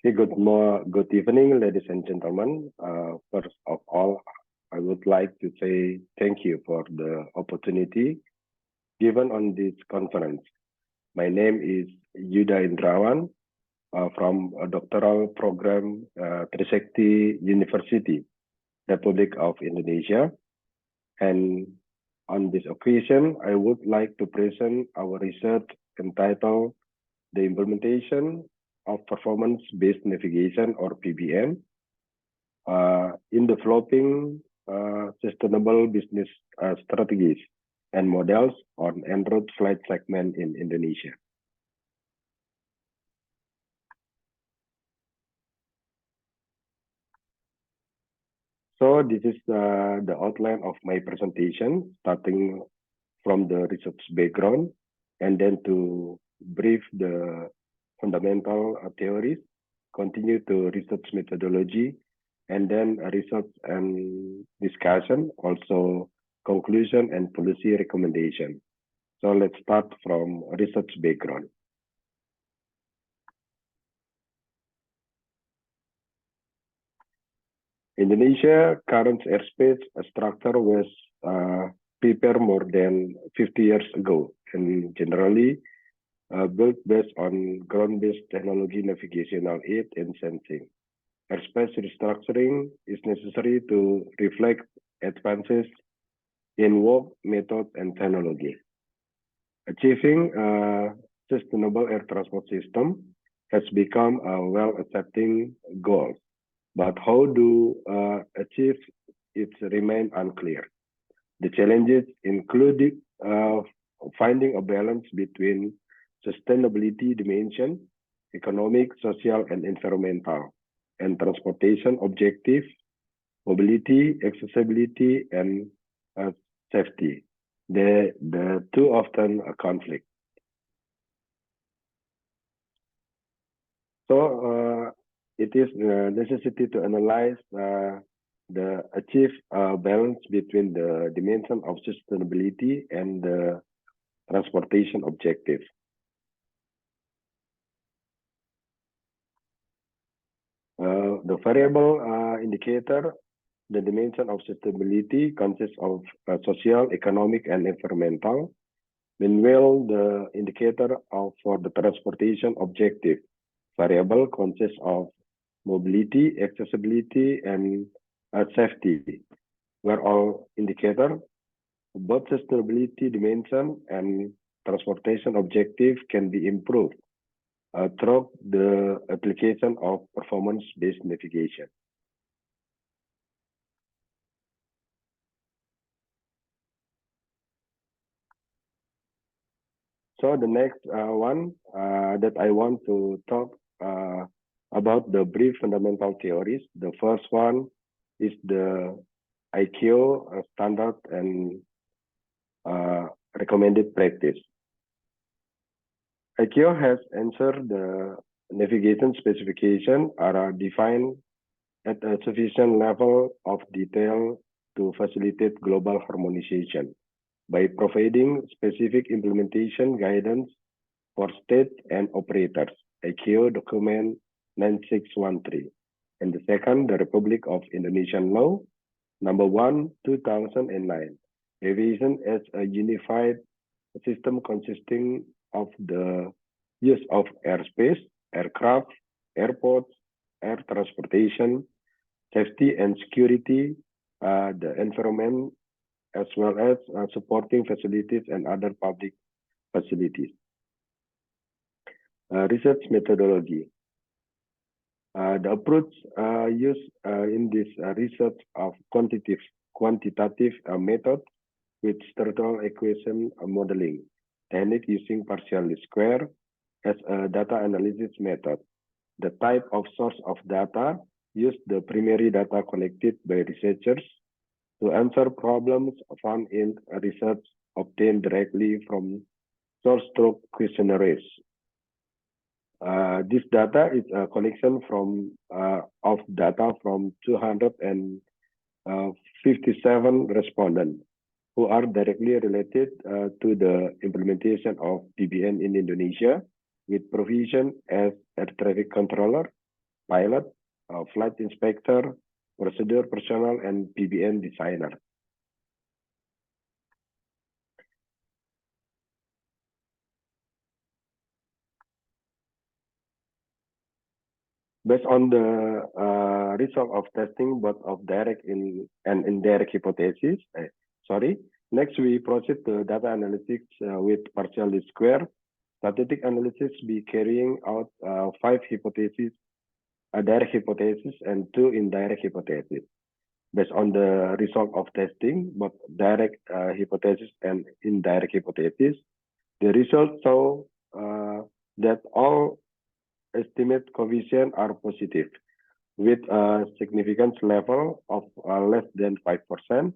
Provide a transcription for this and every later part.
Good evening, ladies and gentlemen. First of all, I would like to say thank you for the opportunity given on this conference. My name is Yudha Inderawan from a doctoral program Trisakti University, Republic of Indonesia. And on this occasion, I would like to present our research entitled The Implementation of Performance-Based Navigation, or PBN, in developing sustainable business strategies and models on Enroute flight segment in Indonesia. So this is the outline of my presentation, starting from the research background, and then to brief the fundamental theories, continue to research methodology, and then research and discussion, also conclusion and policy recommendation. So let's start from research background. Indonesia current airspace structure was prepared more than 50 years ago, and generally built based on ground-based technology, navigational aid, and sensing. Airspace restructuring is necessary to reflect advances in work, method, and technology. Achieving a sustainable air transport system has become a well-accepted goal, but how to achieve it remain unclear. The challenges include finding a balance between sustainability dimension, economic, social, and environmental, and transportation objectives, mobility, accessibility, and safety. The two often conflict. So it is necessity to analyze the achieve balance between the dimension of sustainability and the transportation objective. The variable indicator, the dimension of sustainability consists of social, economic, and environmental. Meanwhile, the indicator for the transportation objective variable consists of mobility, accessibility, and safety, where all indicators, both sustainability dimension and transportation objective, can be improved through the application of performance-based navigation. So the next one that I want to talk about the brief fundamental theories. The first one is the ICIRL standard and recommended practice. ICIRL has ensured the navigation specification are defined at a sufficient level of detail to facilitate global harmonization by providing specific implementation guidance for state and operators. ICIRL document 9613. And the second, the Republic of Indonesian Law, number 1, 2009. Aviation as a unified system consisting of the use of airspace, aircraft, airports, air transportation, safety and security, the environment, as well as supporting facilities and other public facilities. Research methodology. The approach used in this research of quantitative method with structural equation modeling technique using partial least square as a data analysis method. The type of source of data used the primary data collected by researchers to answer problems found in research obtained directly from source through questionnaires. This data is a collection of data from 257 respondents who are directly related to the implementation of PBN in Indonesia with provision as air traffic controller pilot, flight inspector, procedure personnel, and PBN designer. Based on the result of testing both of direct and indirect hypotheses, next we proceed to data analytics with partial least square. Statistic analysis be carrying out 5 hypotheses, a direct hypothesis and 2 indirect hypotheses. Based on the result of testing both direct hypothesis and indirect hypothesis, the results show that all estimate coefficient are positive with a significance level of less than 5%,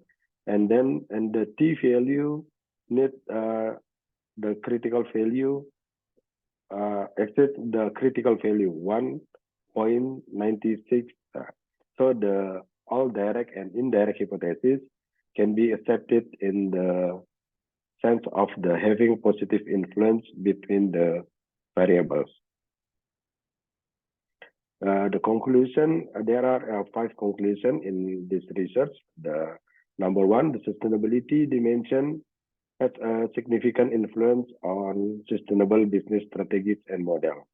and the t value need the critical value exceed the critical value 1.96. So the all direct and indirect hypothesis can be accepted in the sense of the having positive influence between the variables. The conclusion, there are 5 conclusions in this research. The number 1, the sustainability dimension has a significant influence on sustainable business strategies and model.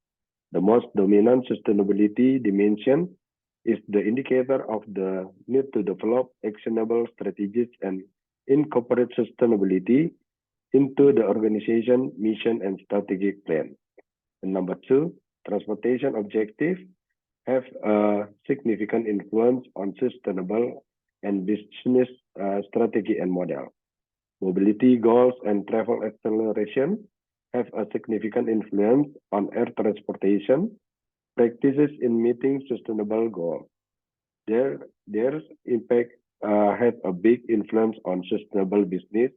The most dominant sustainability dimension is the indicator of the need to develop actionable strategies and incorporate sustainability into the organization mission and strategic plan. And number 2, transportation objectives have a significant influence on sustainable and business strategy and model. Mobility goals and travel acceleration have a significant influence on air transportation practices in meeting sustainable goals. Their impact has a big influence on sustainable business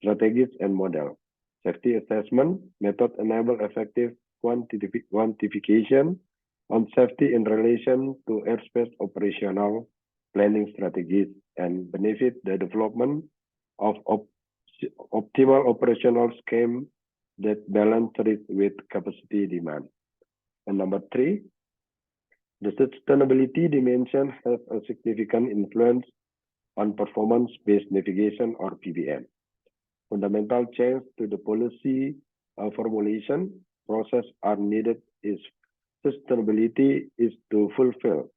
strategies and model. Safety assessment method enable effective quantification on safety in relation to airspace operational planning strategies and benefit the development of optimal operational scheme that balance risk with capacity demand. And number 3, the sustainability dimension has a significant influence on performance-based navigation or PBN. Fundamental change to the policy formulation process are needed is sustainability is to fulfill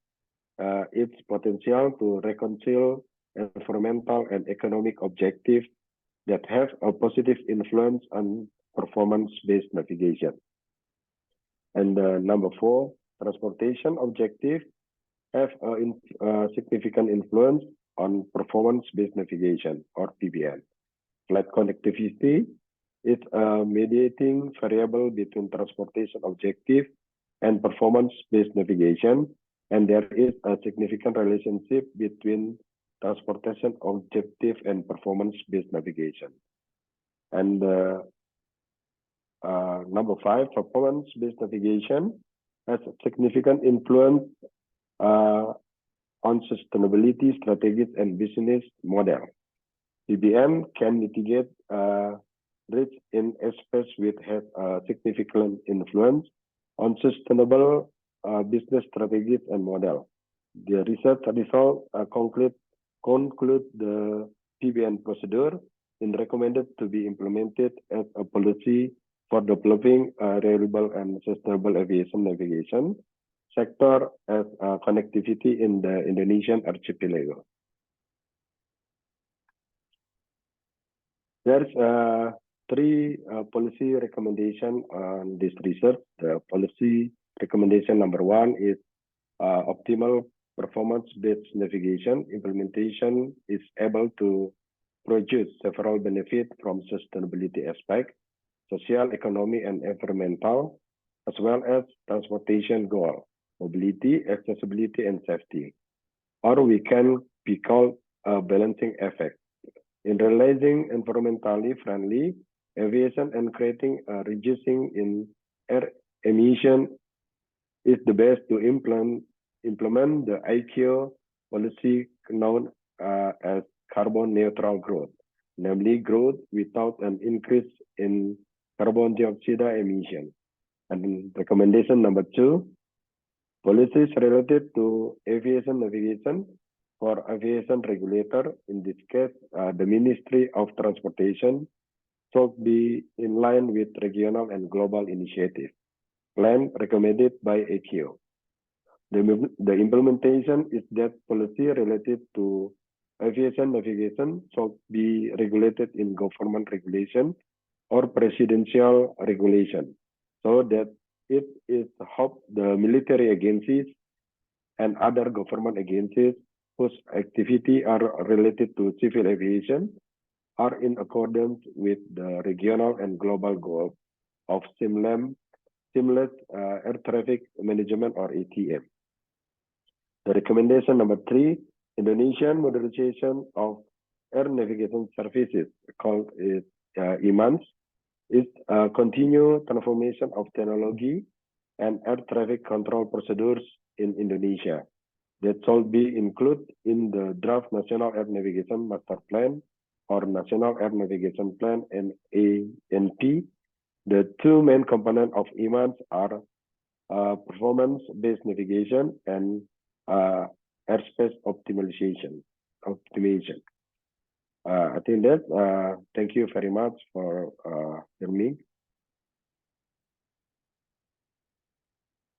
its potential to reconcile environmental and economic objectives that have a positive influence on performance-based navigation. And number 4, transportation objectives have a significant influence on performance-based navigation or PBN. Flight connectivity is a mediating variable between transportation objective and performance-based navigation, and there is a significant relationship between transportation objective and performance-based navigation. And number 5, performance-based navigation has a significant influence on sustainability strategies and business model. PBN can mitigate risk in airspace which has a significant influence on sustainable business strategies and model. The research result conclude the PBN procedure is recommended to be implemented as a policy for developing a reliable and sustainable aviation navigation sector as connectivity in the Indonesian archipelago. There's 3 policy recommendations on this research. The policy recommendation number 1 is optimal performance-based navigation. Implementation is able to produce several benefits from sustainability aspects, social, economic, and environmental, as well as transportation goal, mobility, accessibility, and safety. Or we can be called a balancing effect. In realizing environmentally friendly aviation and creating a reducing in air emission is the best to implement the ICIRL policy known as carbon neutral growth, namely growth without an increase in carbon dioxide emission. And recommendation number 2, Policies related to aviation navigation for aviation regulator, in this case, the Ministry of Transportation, should be in line with regional and global initiatives, plan recommended by ACIO. The implementation is that policy related to aviation navigation should be regulated in government regulation or presidential regulation, so that it is hoped the military agencies and other government agencies whose activity are related to civil aviation are in accordance with the regional and global goals of seamless air traffic management, or ATM. The recommendation number 3, Indonesian modernization of air navigation services, called IMANS, is a continued transformation of technology and air traffic control procedures in Indonesia that should be included in the draft National Air Navigation Master Plan or National Air Navigation Plan NANP. The two main components of IMANS are performance-based navigation and airspace optimization. I think that, thank you very much for hearing me.